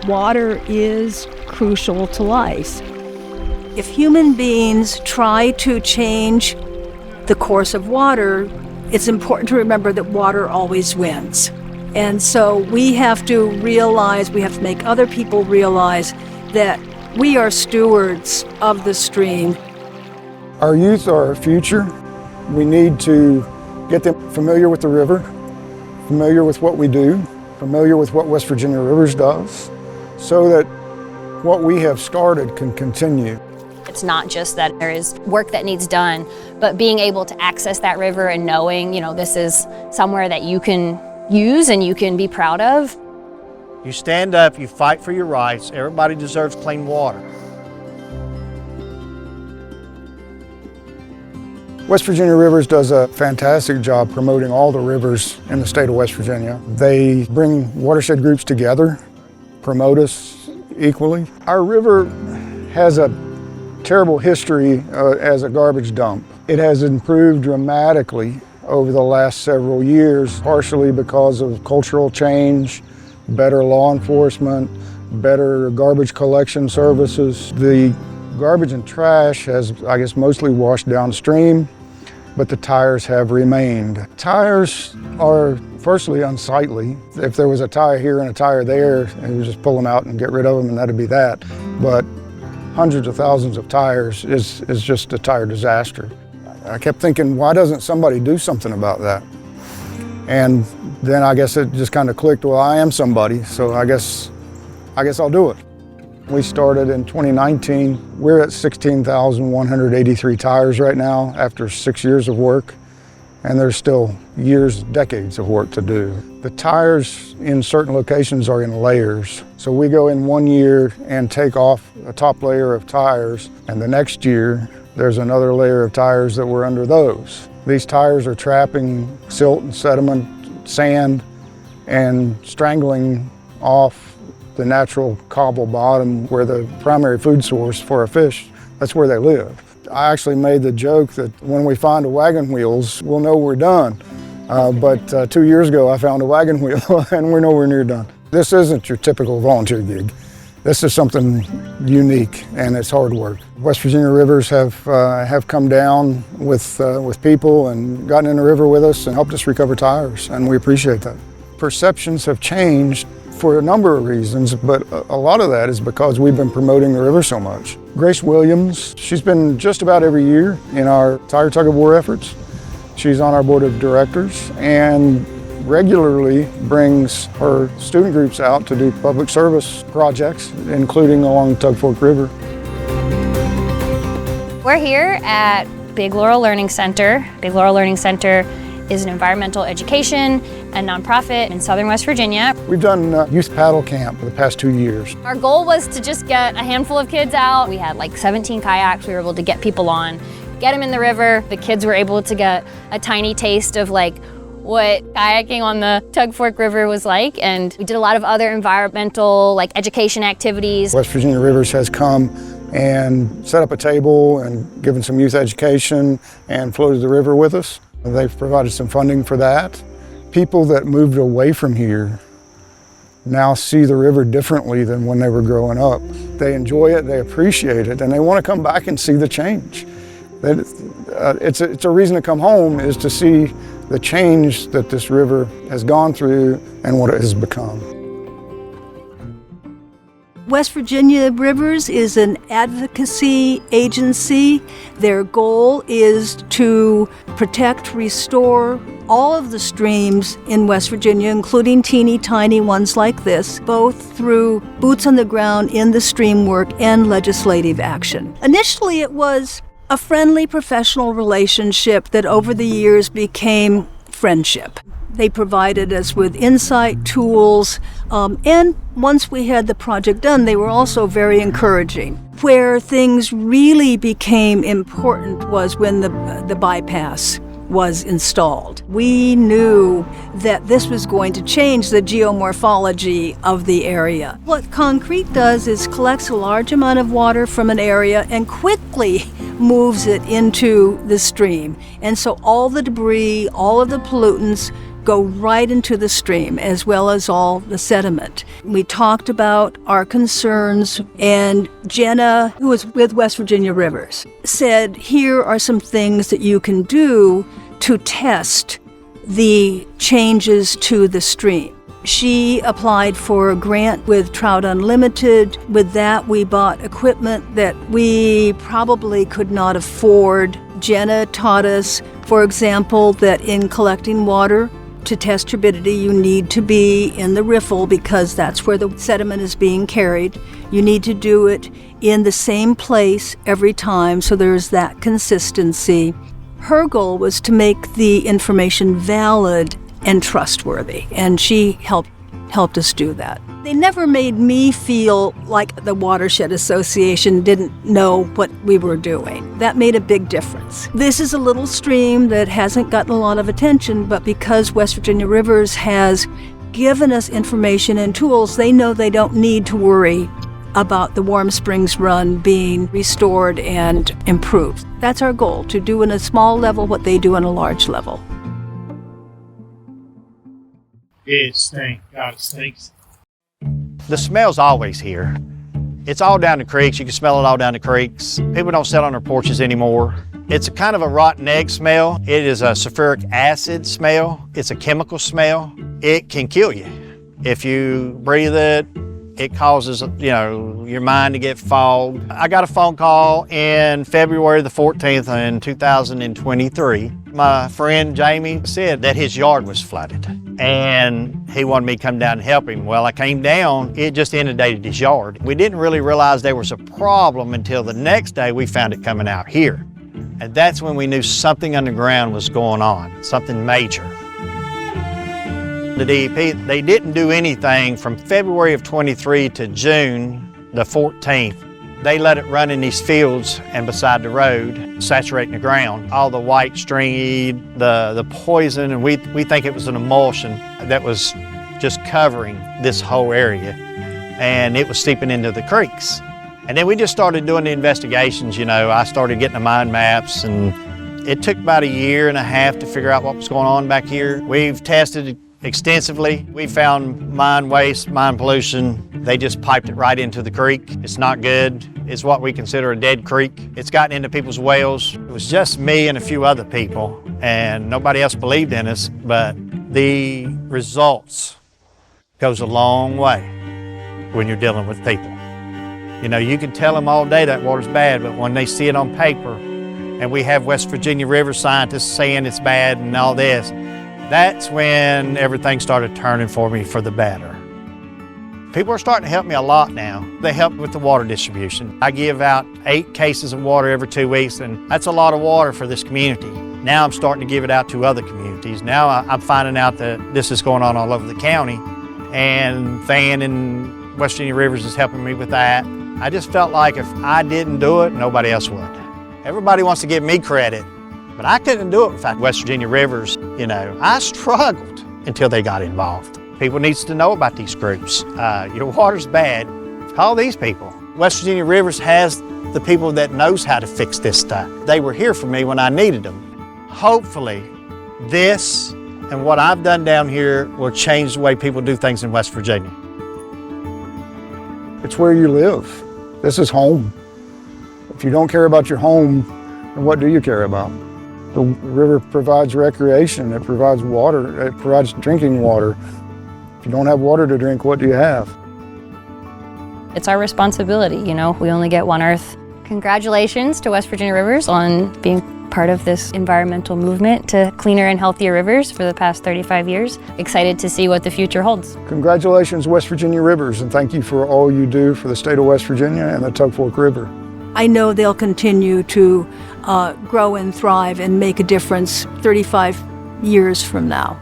Water is crucial to life. If human beings try to change the course of water, it's important to remember that water always wins. And so we have to realize, we have to make other people realize that we are stewards of the stream. Our youth are our future. We need to get them familiar with the river, familiar with what we do, familiar with what West Virginia Rivers does, so that what we have started can continue. It's not just that there is work that needs done, but being able to access that river and knowing, this is somewhere that you can use and you can be proud of. You stand up, you fight for your rights. Everybody deserves clean water. West Virginia Rivers does a fantastic job promoting all the rivers in the state of West Virginia. They bring watershed groups together, promote us equally. Our river has a terrible history as a garbage dump. It has improved dramatically over the last several years, partially because of cultural change, better law enforcement, better garbage collection services. The garbage and trash has, I guess, mostly washed downstream, but the tires have remained. Tires are firstly unsightly. If there was a tire here and a tire there, and you just pull them out and get rid of them and that'd be that. But hundreds of thousands of tires is just a tire disaster. I kept thinking, why doesn't somebody do something about that? And then I guess it just kind of clicked, well, I am somebody, so I guess I'll do it. We started in 2019. We're at 16,183 tires right now after 6 years of work, and there's still years, decades of work to do. The tires in certain locations are in layers. So we go in 1 year and take off a top layer of tires, and the next year there's another layer of tires that were under those. These tires are trapping silt and sediment, sand, and strangling off the natural cobble bottom where the primary food source for a fish, that's where they live. I actually made the joke that when we find a wagon wheels, we'll know we're done. But 2 years ago, I found a wagon wheel and we're nowhere near done. This isn't your typical volunteer gig. This is something unique, and it's hard work. West Virginia Rivers have come down with people and gotten in the river with us and helped us recover tires, and we appreciate that. Perceptions have changed for a number of reasons, but a lot of that is because we've been promoting the river so much. Grace Williams, she's been just about every year in our tire tug of war efforts. She's on our board of directors and regularly brings her student groups out to do public service projects, including along the Tug Fork River. We're here at Big Laurel Learning Center. Big Laurel Learning Center is an environmental education and nonprofit in Southern West Virginia. We've done youth paddle camp for the past 2 years. Our goal was to just get a handful of kids out. We had like 17 kayaks we were able to get people on, get them in the river. The kids were able to get a tiny taste of like what kayaking on the Tug Fork River was like, and we did a lot of other environmental like education activities. West Virginia Rivers has come and set up a table and given some youth education and floated the river with us. They've provided some funding for that. People that moved away from here now see the river differently than when they were growing up. They enjoy it, they appreciate it, and they want to come back and see the change. It's a reason to come home, is to see the change that this river has gone through and what it has become. West Virginia Rivers is an advocacy agency. Their goal is to protect, restore all of the streams in West Virginia, including teeny tiny ones like this, both through boots on the ground in the stream work and legislative action. Initially, it was a friendly professional relationship that over the years became friendship. They provided us with insight, tools, and once we had the project done, they were also very encouraging. Where things really became important was when the bypass was installed. We knew that this was going to change the geomorphology of the area. What concrete does is collects a large amount of water from an area and quickly moves it into the stream. And so all the debris, all of the pollutants go right into the stream, as well as all the sediment. We talked about our concerns, and Jenna, who was with West Virginia Rivers, said, here are some things that you can do to test the changes to the stream. She applied for a grant with Trout Unlimited. With that, we bought equipment that we probably could not afford. Jenna taught us, for example, that in collecting water, to test turbidity, you need to be in the riffle because that's where the sediment is being carried. You need to do it in the same place every time, so there's that consistency. Her goal was to make the information valid and trustworthy, and she helped us do that. They never made me feel like the Watershed Association didn't know what we were doing. That made a big difference. This is a little stream that hasn't gotten a lot of attention, but because West Virginia Rivers has given us information and tools, they know they don't need to worry about the Warm Springs Run being restored and improved. That's our goal, to do in a small level what they do on a large level. It stinks. God, it stinks. The smell's always here. It's all down the creeks. You can smell it all down the creeks. People don't sit on their porches anymore. It's a kind of a rotten egg smell. It is a sulfuric acid smell. It's a chemical smell. It can kill you. If you breathe it, it causes, your mind to get fogged. I got a phone call in February the 14th in 2023. My friend Jamie said that his yard was flooded and he wanted me to come down and help him. Well, I came down, it just inundated his yard. We didn't really realize there was a problem until the next day we found it coming out here. And that's when we knew something underground was going on, something major. The DEP, they didn't do anything from February of 23 to June the 14th. They let it run in these fields and beside the road, saturating the ground. All the white stringy, the poison, and we think it was an emulsion that was just covering this whole area. And it was seeping into the creeks. And then we just started doing the investigations, I started getting the mind maps, and it took about a year and a half to figure out what was going on back here. We've tested extensively. We found mine waste, mine pollution. They just piped it right into the creek. It's not good. It's what we consider a dead creek. It's gotten into people's wells. It was just me and a few other people, and nobody else believed in us, but the results goes a long way when you're dealing with people. You can tell them all day that water's bad, but when they see it on paper, and we have West Virginia River scientists saying it's bad and all this, that's when everything started turning for me for the better. People are starting to help me a lot now. They help with the water distribution. I give out 8 cases of water every 2 weeks, and that's a lot of water for this community. Now I'm starting to give it out to other communities. Now I'm finding out that this is going on all over the county, and Van and West Virginia Rivers is helping me with that. I just felt like if I didn't do it, nobody else would. Everybody wants to give me credit, but I couldn't do it without West Virginia Rivers. I struggled until they got involved. People need to know about these groups. Your water's bad, call these people. West Virginia Rivers has the people that knows how to fix this stuff. They were here for me when I needed them. Hopefully, this and what I've done down here will change the way people do things in West Virginia. It's where you live. This is home. If you don't care about your home, then what do you care about? The river provides recreation, it provides water, it provides drinking water. If you don't have water to drink, what do you have? It's our responsibility, we only get one Earth. Congratulations to West Virginia Rivers on being part of this environmental movement to cleaner and healthier rivers for the past 35 years. Excited to see what the future holds. Congratulations, West Virginia Rivers, and thank you for all you do for the state of West Virginia and the Tug Fork River. I know they'll continue to grow and thrive and make a difference 35 years from now.